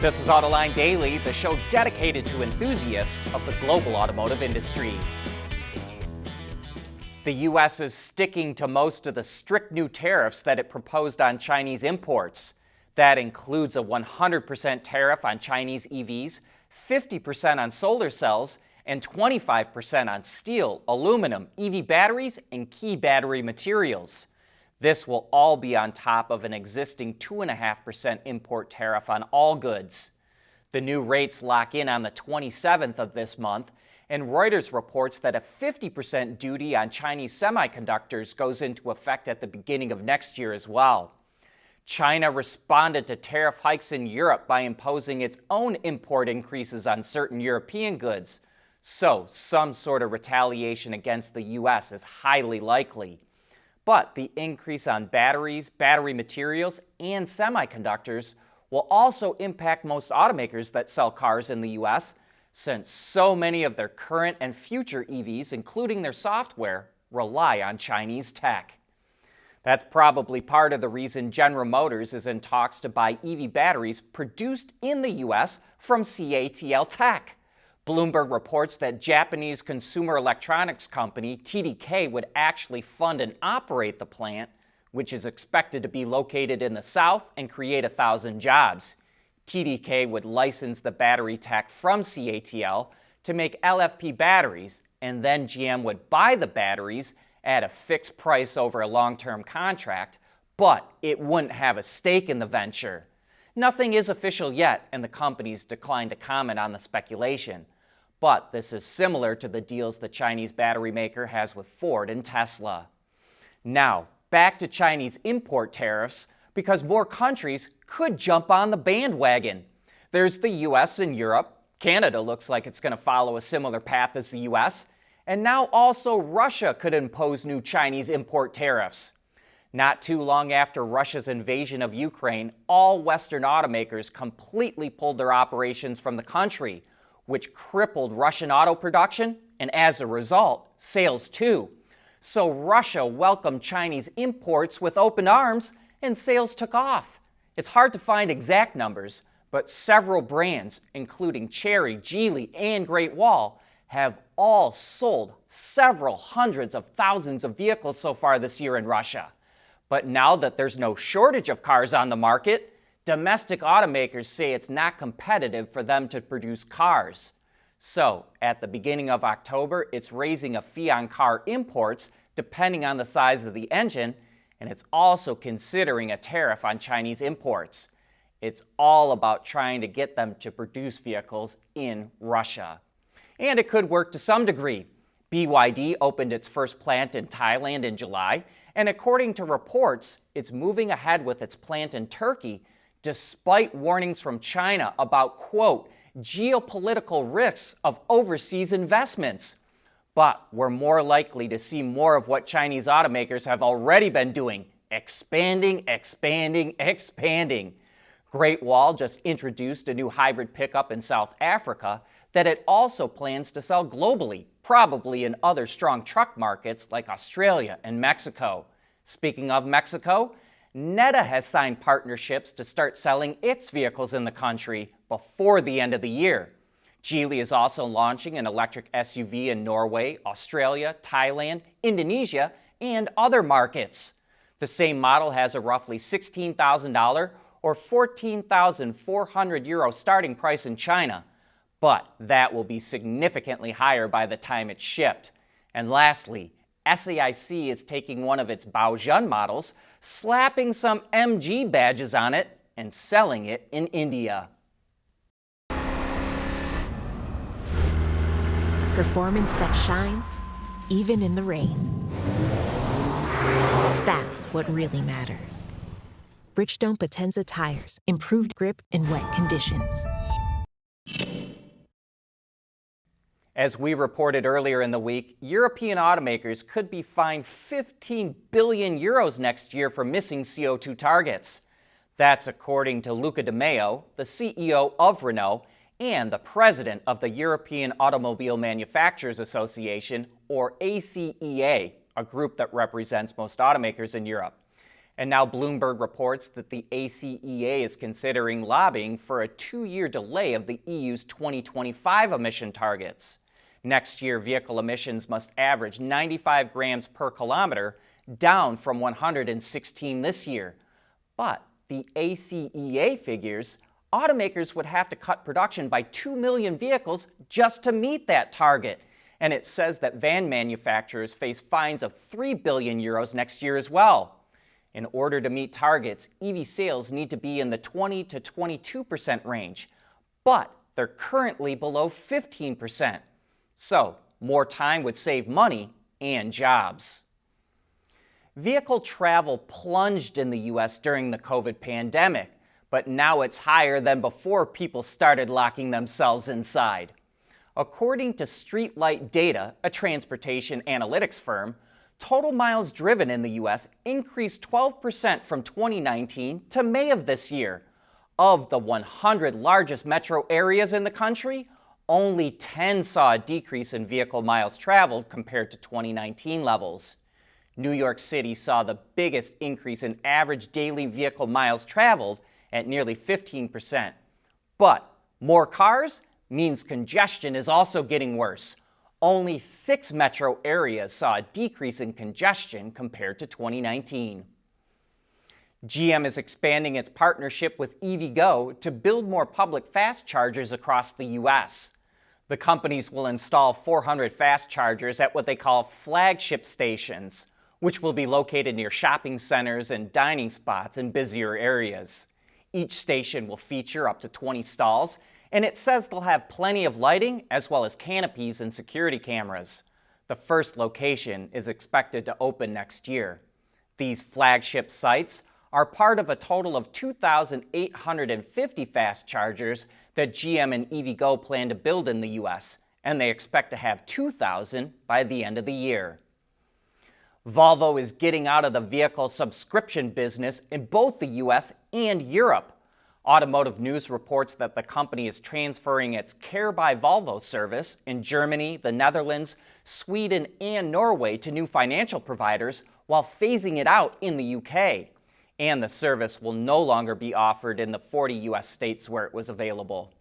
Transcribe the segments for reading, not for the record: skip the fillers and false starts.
This is Autoline Daily, the show dedicated to enthusiasts of the global automotive industry. The U.S. is sticking to most of the strict new tariffs that it proposed on Chinese imports. That includes a 100% tariff on Chinese EVs, 50% on solar cells, and 25% on steel, aluminum, EV batteries, and key battery materials. This will all be on top of an existing 2.5% import tariff on all goods. The new rates lock in on the 27th of this month, and Reuters reports that a 50% duty on Chinese semiconductors goes into effect at the beginning of next year as well. China responded to tariff hikes in Europe by imposing its own import increases on certain European goods, so some sort of retaliation against the U.S. is highly likely. But the increase on batteries, battery materials, and semiconductors will also impact most automakers that sell cars in the U.S., since so many of their current and future EVs, including their software, rely on Chinese tech. That's probably part of the reason General Motors is in talks to buy EV batteries produced in the U.S. from CATL Tech. Bloomberg reports that Japanese consumer electronics company TDK would actually fund and operate the plant, which is expected to be located in the South and create 1,000 jobs. TDK would license the battery tech from CATL to make LFP batteries, and then GM would buy the batteries at a fixed price over a long-term contract, but it wouldn't have a stake in the venture. Nothing is official yet, and the companies declined to comment on the speculation. But this is similar to the deals the Chinese battery maker has with Ford and Tesla. Now, back to Chinese import tariffs, because more countries could jump on the bandwagon. There's the US and Europe. Canada looks like it's going to follow a similar path as the US. And now also Russia could impose new Chinese import tariffs. Not too long after Russia's invasion of Ukraine, all Western automakers completely pulled their operations from the country, which crippled Russian auto production and, as a result, sales too. So Russia welcomed Chinese imports with open arms and sales took off. It's hard to find exact numbers, but several brands, including Chery, Geely, and Great Wall, have all sold several hundreds of thousands of vehicles so far this year in Russia. But now that there's no shortage of cars on the market, domestic automakers say it's not competitive for them to produce cars. So, at the beginning of October, it's raising a fee on car imports depending on the size of the engine, and it's also considering a tariff on Chinese imports. It's all about trying to get them to produce vehicles in Russia. And it could work to some degree. BYD opened its first plant in Thailand in July, and according to reports, it's moving ahead with its plant in Turkey, despite warnings from China about, quote, geopolitical risks of overseas investments. But we're more likely to see more of what Chinese automakers have already been doing, expanding. Great Wall just introduced a new hybrid pickup in South Africa that it also plans to sell globally, probably in other strong truck markets like Australia and Mexico. Speaking of Mexico, Neta has signed partnerships to start selling its vehicles in the country before the end of the year. Geely is also launching an electric SUV in Norway, Australia, Thailand, Indonesia, and other markets. The same model has a roughly $16,000 or €14,400 starting price in China, but that will be significantly higher by the time it's shipped. And lastly, SAIC is taking one of its Baojun models, slapping some MG badges on it, and selling it in India. Performance that shines, even in the rain. That's what really matters. Bridgestone Potenza tires, improved grip in wet conditions. As we reported earlier in the week, European automakers could be fined €15 billion next year for missing CO2 targets. That's according to Luca De Meo, the CEO of Renault and the president of the European Automobile Manufacturers Association, or ACEA, a group that represents most automakers in Europe. And now Bloomberg reports that the ACEA is considering lobbying for a 2-year delay of the EU's 2025 emission targets. Next year, vehicle emissions must average 95 grams per kilometer, down from 116 this year. But the ACEA figures automakers would have to cut production by 2 million vehicles just to meet that target. And it says that van manufacturers face fines of 3 billion euros next year as well. In order to meet targets, EV sales need to be in the 20 to 22% range, but they're currently below 15%. So, more time would save money and jobs. Vehicle travel plunged in the U.S. during the COVID pandemic, but now it's higher than before people started locking themselves inside. According to Streetlight Data, a transportation analytics firm, total miles driven in the U.S. increased 12% from 2019 to May of this year. Of the 100 largest metro areas in the country, only 10 saw a decrease in vehicle miles traveled compared to 2019 levels. New York City saw the biggest increase in average daily vehicle miles traveled at nearly 15%. But more cars means congestion is also getting worse. Only 6 metro areas saw a decrease in congestion compared to 2019. GM is expanding its partnership with EVgo to build more public fast chargers across the U.S. The companies will install 400 fast chargers at what they call flagship stations, which will be located near shopping centers and dining spots in busier areas. Each station will feature up to 20 stalls, and it says they'll have plenty of lighting as well as canopies and security cameras. The first location is expected to open next year. These flagship sites are part of a total of 2,850 fast chargers that GM and EVgo plan to build in the U.S., and they expect to have 2,000 by the end of the year. Volvo is getting out of the vehicle subscription business in both the U.S. and Europe. Automotive News reports that the company is transferring its Care by Volvo service in Germany, the Netherlands, Sweden, and Norway to new financial providers while phasing it out in the UK. And the service will no longer be offered in the 40 U.S. states where it was available.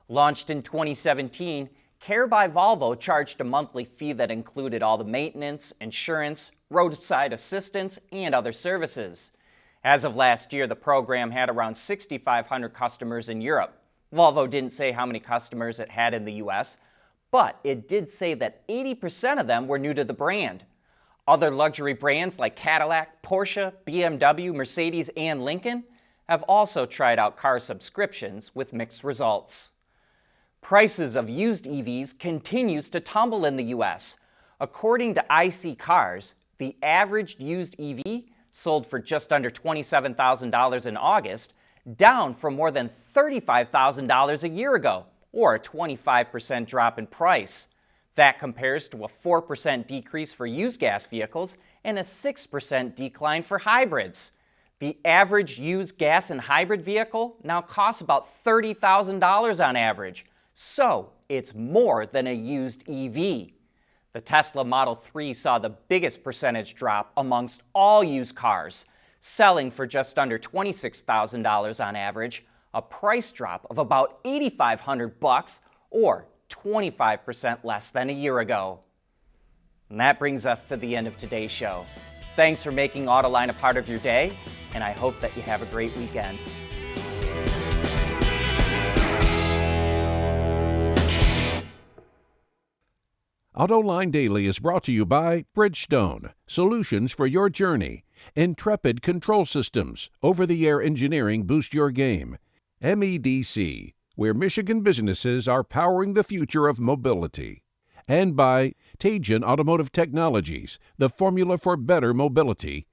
Launched in 2017, Care by Volvo charged a monthly fee that included all the maintenance, insurance, roadside assistance, and other services. As of last year, the program had around 6,500 customers in Europe. Volvo didn't say how many customers it had in the U.S., but it did say that 80% of them were new to the brand. Other luxury brands like Cadillac, Porsche, BMW, Mercedes, and Lincoln have also tried out car subscriptions with mixed results. Prices of used EVs continues to tumble in the U.S. According to IC Cars, the average used EV sold for just under $27,000 in August, down from more than $35,000 a year ago, or a 25% drop in price. That compares to a 4% decrease for used gas vehicles and a 6% decline for hybrids. The average used gas and hybrid vehicle now costs about $30,000 on average, so it's more than a used EV. The Tesla Model 3 saw the biggest percentage drop amongst all used cars, selling for just under $26,000 on average, a price drop of about $8,500 or 25% less than a year ago. And that brings us to the end of today's show. Thanks for making Autoline a part of your day, and I hope that you have a great weekend. Autoline Daily is brought to you by Bridgestone, solutions for your journey. Intrepid Control Systems, over-the-air engineering boost your game. MEDC, where Michigan businesses are powering the future of mobility. And by Teijin Automotive Technologies, the formula for better mobility.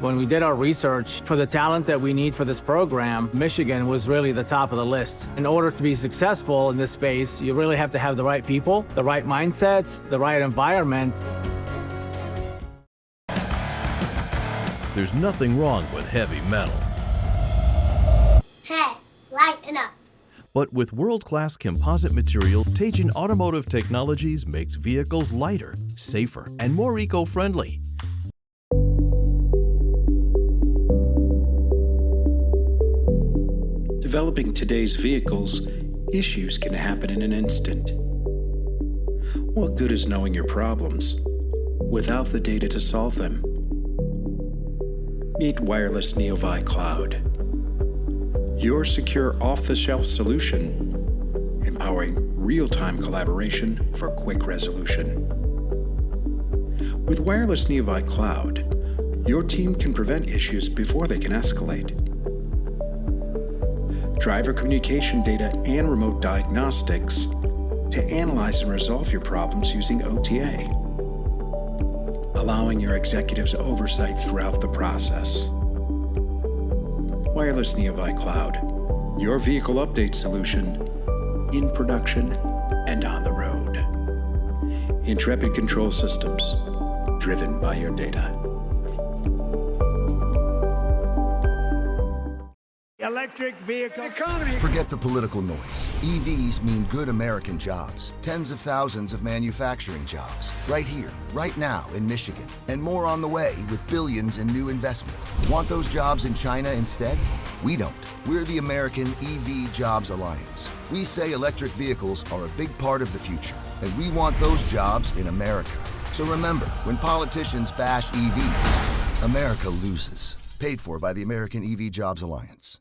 When we did our research for the talent that we need for this program, Michigan was really the top of the list. In order to be successful in this space, you really have to have the right people, the right mindset, the right environment. There's nothing wrong with heavy metal. Hey, lighten up. But with world-class composite material, Teijin Automotive Technologies makes vehicles lighter, safer, and more eco-friendly. Developing today's vehicles, issues can happen in an instant. What good is knowing your problems without the data to solve them? Meet Wireless Neovi Cloud, your secure off-the-shelf solution, empowering real-time collaboration for quick resolution. With Wireless Neovi Cloud, your team can prevent issues before they can escalate. Driver communication data and remote diagnostics to analyze and resolve your problems using OTA, allowing your executives oversight throughout the process. Wireless Neovi Cloud, your vehicle update solution in production and on the road. Intrepid Control Systems, driven by your data. Electric vehicle economy. Forget the political noise. EVs mean good American jobs. Tens of thousands of manufacturing jobs. Right here, right now in Michigan. And more on the way with billions in new investment. Want those jobs in China instead? We don't. We're the American EV Jobs Alliance. We say electric vehicles are a big part of the future, and we want those jobs in America. So remember, when politicians bash EVs, America loses. Paid for by the American EV Jobs Alliance.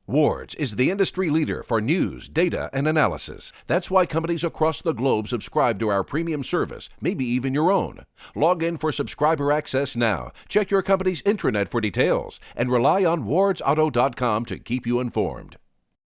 Wards is the industry leader for news, data, and analysis. That's why companies across the globe subscribe to our premium service, maybe even your own. Log in for subscriber access now. Check your company's intranet for details and rely on wardsauto.com to keep you informed.